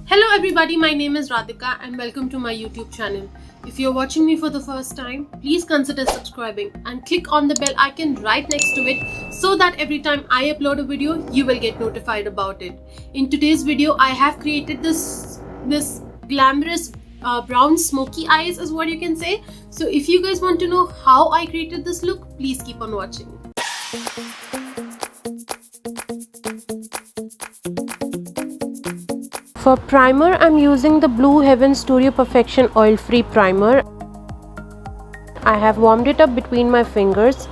Hello everybody, my name is Radhika and welcome to my YouTube channel. If you're watching me for the first time, please consider subscribing and click on the bell icon right next to it so that every time I upload a video, you will get notified about it. In today's video, I have created this glamorous brown smoky eyes is what you can say. So if you guys want to know how I created this look, please keep on watching. For primer, I'm using the Blue Heaven Studio Perfection Oil-Free Primer. I have warmed it up between my fingers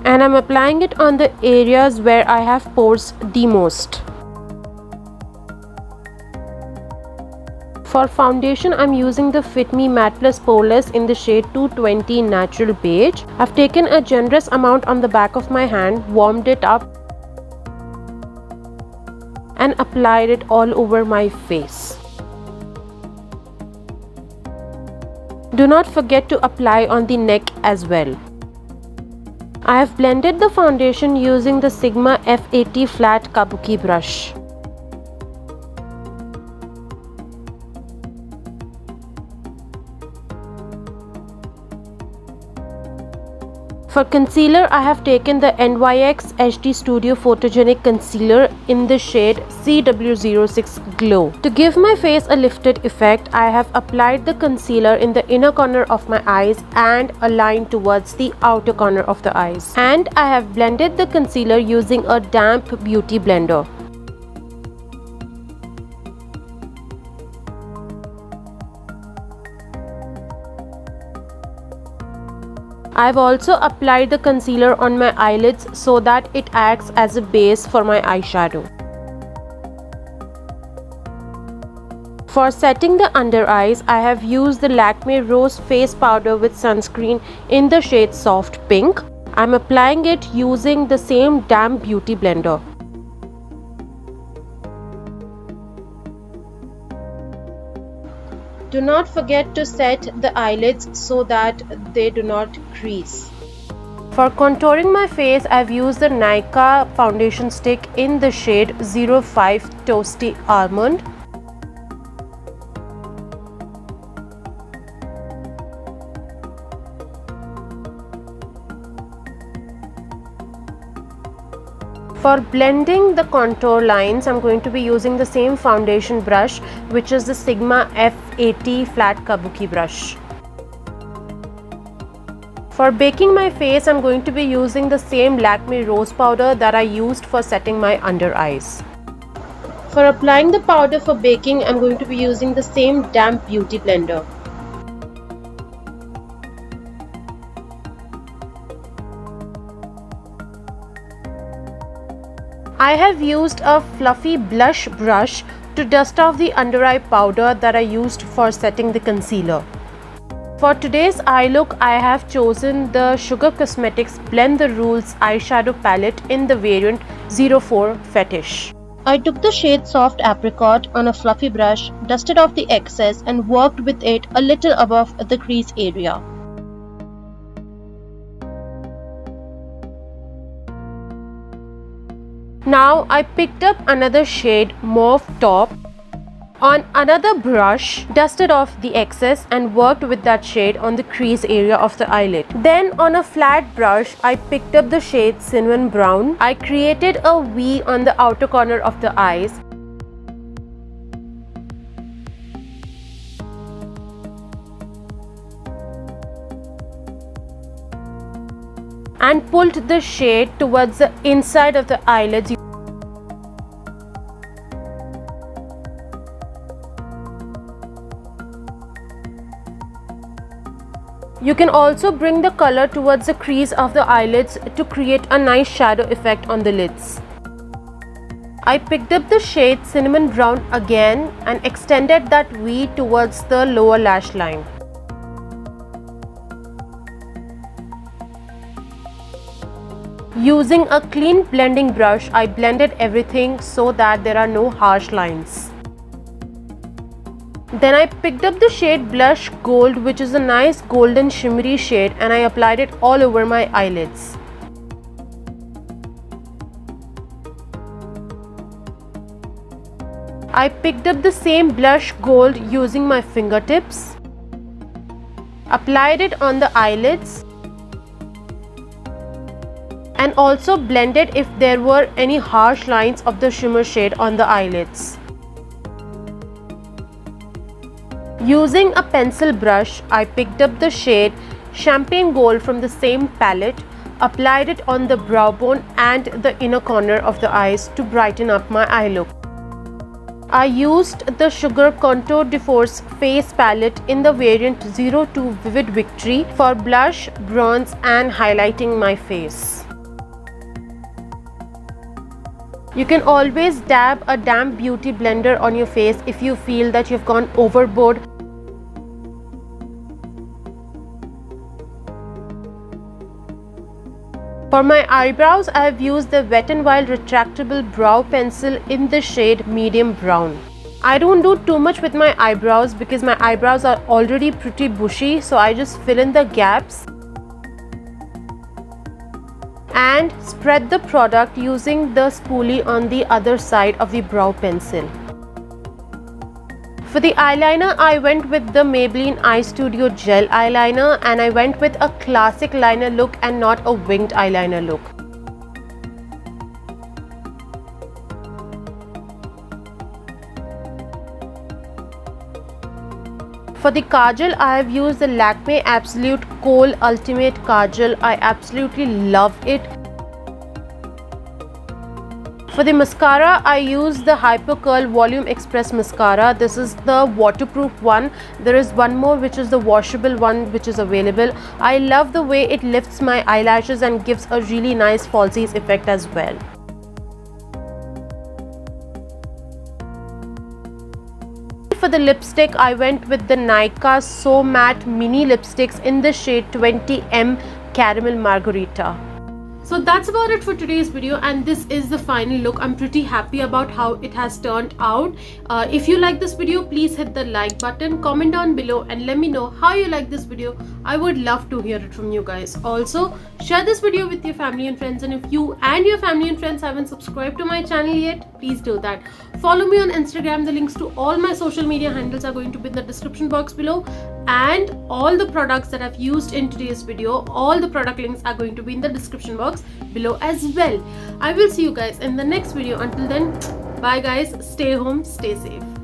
and I'm applying it on the areas where I have pores the most. For foundation, I'm using the Fit Me Matte+Poreless in the shade 220 Natural Beige. I've taken a generous amount on the back of my hand, warmed it up and applied it all over my face. Do not forget to apply on the neck as well. I have blended the foundation using the Sigma F80 flat kabuki brush. For concealer, I have taken the NYX HD Studio Photogenic Concealer in the shade CW06 Glow. To give my face a lifted effect, I have applied the concealer in the inner corner of my eyes and a line towards the outer corner of the eyes. And I have blended the concealer using a damp beauty blender. I've also applied the concealer on my eyelids so that it acts as a base for my eyeshadow. For setting the under eyes, I have used the Lakmé Rose Face Powder with Sunscreen in the shade Soft Pink. I'm applying it using the same damp beauty blender. Do not forget to set the eyelids so that they do not crease. For contouring my face, I've used the Nykaa foundation stick in the shade 05 Toasty Almond. For blending the contour lines, I'm going to be using the same foundation brush, which is the Sigma F80 flat kabuki brush. For baking my face, I'm going to be using the same Lakmé Rose powder that I used for setting my under eyes. For applying the powder for baking, I'm going to be using the same damp beauty blender. I have used a fluffy blush brush to dust off the under eye powder that I used for setting the concealer. For today's eye look, I have chosen the Sugar Cosmetics Blend the Rules eyeshadow palette in the variant 04 Fetish. I took the shade Soft Apricot on a fluffy brush, dusted off the excess and worked with it a little above the crease area. Now I picked up another shade Mauve Taupe on another brush, dusted off the excess and worked with that shade on the crease area of the eyelid. Then on a flat brush, I picked up the shade Cinnamon Brown. I created a V on the outer corner of the eyes. And pulled the shade towards the inside of the eyelids. You can also bring the color towards the crease of the eyelids to create a nice shadow effect on the lids. I picked up the shade Cinnamon Brown again and extended that V towards the lower lash line. Using a clean blending brush, I blended everything so that there are no harsh lines. Then I picked up the shade Blush Gold, which is a nice golden shimmery shade, and I applied it all over my eyelids. I picked up the same blush gold using my fingertips, applied it on the eyelids, and also blended if there were any harsh lines of the shimmer shade on the eyelids. Using a pencil brush, I picked up the shade Champagne Gold from the same palette, applied it on the brow bone and the inner corner of the eyes to brighten up my eye look. I used the Sugar Contour de Force face palette in the variant 02 Vivid Victory for blush, bronze and highlighting my face. You can always dab a damp beauty blender on your face if you feel that you've gone overboard. For my eyebrows, I have used the Wet n Wild Retractable Brow Pencil in the shade Medium Brown. I don't do too much with my eyebrows because my eyebrows are already pretty bushy, so I just fill in the gaps and spread the product using the spoolie on the other side of the brow pencil. For the eyeliner, I went with the Maybelline Eye Studio Gel Eyeliner, and I went with a classic liner look and not a winged eyeliner look. For the kajal, I have used the Lakmé Absolute Kohl Ultimate Kajal. I absolutely love it. For the mascara, I use the Hyper Curl Volume Express Mascara. This is the waterproof one. There is one more which is the washable one which is available. I love the way it lifts my eyelashes and gives a really nice falsies effect as well. For the lipstick, I went with the Nykaa So Matte Mini Lipsticks in the shade 20M Caramel Margarita. So that's about it for today's video, and this is the final look. I'm pretty happy about how it has turned out. If you like this video, please hit the like button, comment down below and let me know how you like this video. I would love to hear it from you guys. Also, share this video with your family and friends, and if you and your family and friends haven't subscribed to my channel yet, please do that. Follow me on Instagram. The links to all my social media handles are going to be in the description box below, and all the products that I've used in today's video, all the product links are going to be in the description box below as well. I will see you guys in the next video. Until then, bye guys, stay home, stay safe.